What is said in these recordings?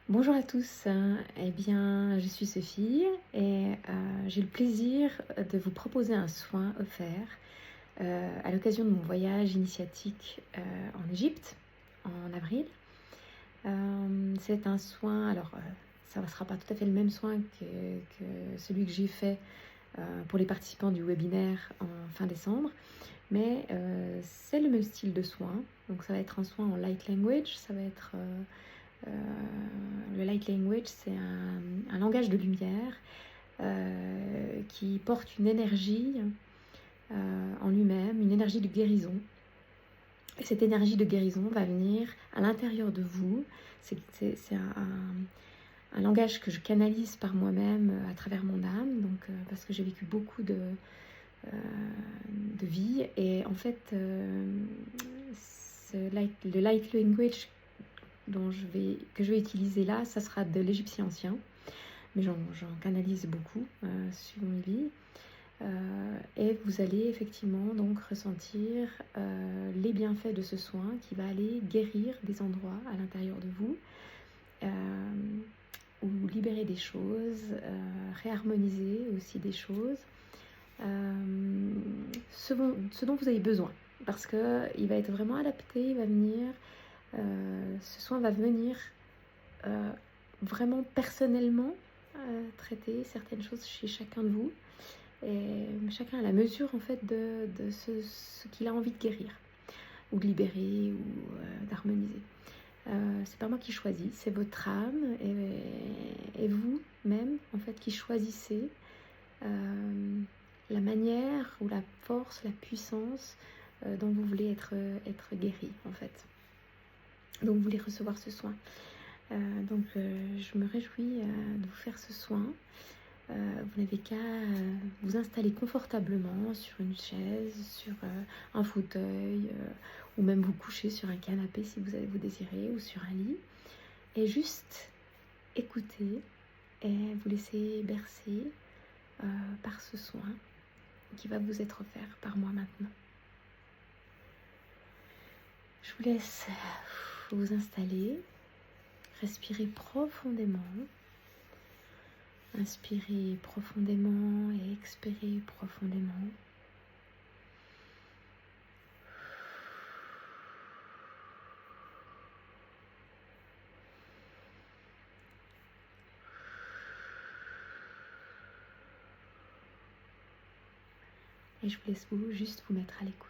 Bonjour à tous, eh bien je suis Sophie et j'ai le plaisir de vous proposer un soin offert à l'occasion de mon voyage initiatique en Égypte en avril. C'est un soin, alors ça ne sera pas tout à fait le même soin que celui que j'ai fait pour les participants du webinaire en fin décembre, mais c'est le même style de soin. Donc ça va être un soin en light language, ça va être le light language, c'est un langage de lumière qui porte une énergie en lui-même, une énergie de guérison. Et cette énergie de guérison va venir à l'intérieur de vous. C'est un langage que je canalise par moi-même à travers mon âme, donc, parce que j'ai vécu beaucoup de vie. Et en fait, le light language que je vais utiliser là, ça sera de l'égyptien ancien, mais j'en canalise beaucoup suivant mes vies. Et vous allez effectivement donc ressentir les bienfaits de ce soin qui va aller guérir des endroits à l'intérieur de vous, ou libérer des choses, réharmoniser aussi des choses, ce dont vous avez besoin, parce qu'il va être vraiment adapté, il va venir, ce soin va venir vraiment personnellement traiter certaines choses chez chacun de vous, et chacun à la mesure en fait de ce qu'il a envie de guérir ou de libérer ou d'harmoniser. C'est pas moi qui choisis, c'est votre âme et vous-même en fait qui choisissez la manière ou la force, la puissance dont vous voulez être guéri en fait. Donc vous voulez recevoir ce soin. Donc je me réjouis de vous faire ce soin. Vous n'avez qu'à vous installer confortablement sur une chaise, sur un fauteuil, ou même vous coucher sur un canapé si vous désirez, ou sur un lit, et juste écouter et vous laisser bercer par ce soin qui va vous être offert par moi maintenant. Je vous laisse vous installer, respirer profondément. Inspirez profondément et expirez profondément. Et je vous laisse juste vous mettre à l'écoute.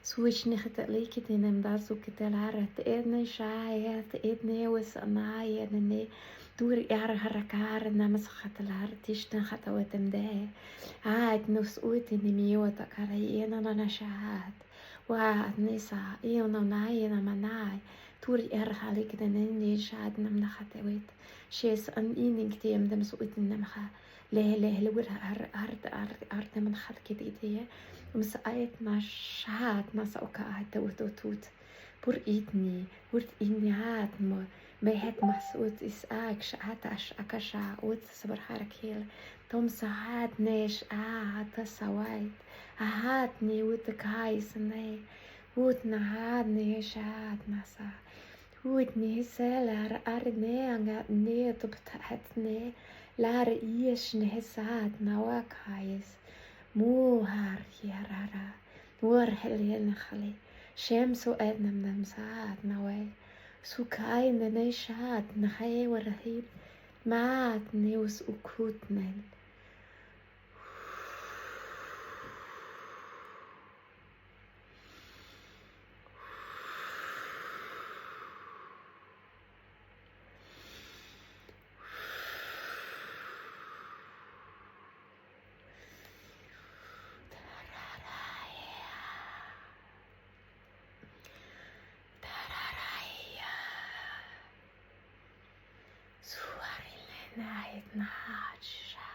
Switch nicht liket in dem da so ketalara edne shaya edne was anaya ne dur yar harakar namas khatalar tishtan khatawatem de nus ut in miota karayena na nashat wa nisa ina naya manai dur yar halik de ne shad nam nakhatawet shes an ining tem dem so ut namha le ور ارد من خد كده ومسقيت شات مسقعت توت بور إيدني ورد إني هات ما هات مسؤوت إساك شات أكشا وت صبر حركيل توم ساعات نيش تسويت هاتني وتكايس ني وتنهادني شات مسا وتني سالر أرني أني تبتحتني لار إيش نهسات نواكايس مو هار يارارا ورحل ينخلي شمس وأدنى من مساعد نواي سوكاي ننشات نخي ورهيب مات نيوس وكوتنل نايت نهاجشا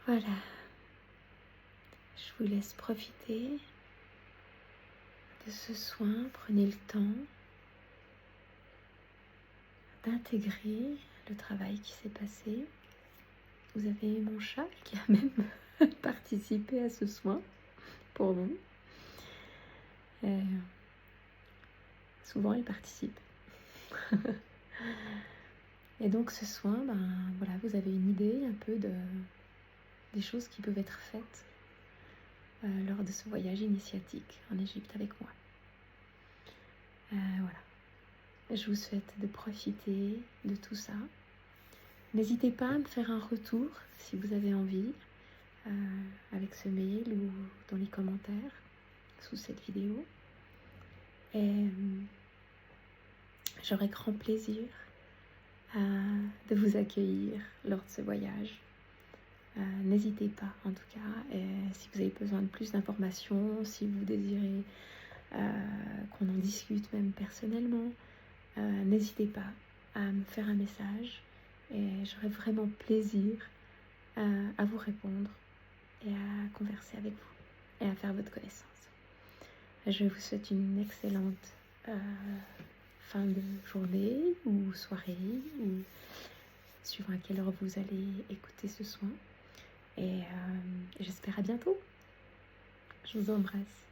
Voilà, je vous laisse profiter de ce soin. Prenez le temps d'intégrer le travail qui s'est passé. Vous avez mon chat qui a même participé à ce soin pour vous. Souvent, il participe. Et donc ce soin, voilà, vous avez une idée un peu des choses qui peuvent être faites lors de ce voyage initiatique en Égypte avec moi. Voilà. Je vous souhaite de profiter de tout ça. N'hésitez pas à me faire un retour si vous avez envie, avec ce mail ou dans les commentaires sous cette vidéo. Et j'aurai grand plaisir de vous accueillir lors de ce voyage. N'hésitez pas en tout cas, si vous avez besoin de plus d'informations, si vous désirez qu'on en discute même personnellement, n'hésitez pas à me faire un message et j'aurai vraiment plaisir à vous répondre et à converser avec vous et à faire votre connaissance. Je vous souhaite une excellente fin de journée ou soirée, ou suivant à quelle heure vous allez écouter ce soin. Et j'espère à bientôt. Je vous embrasse.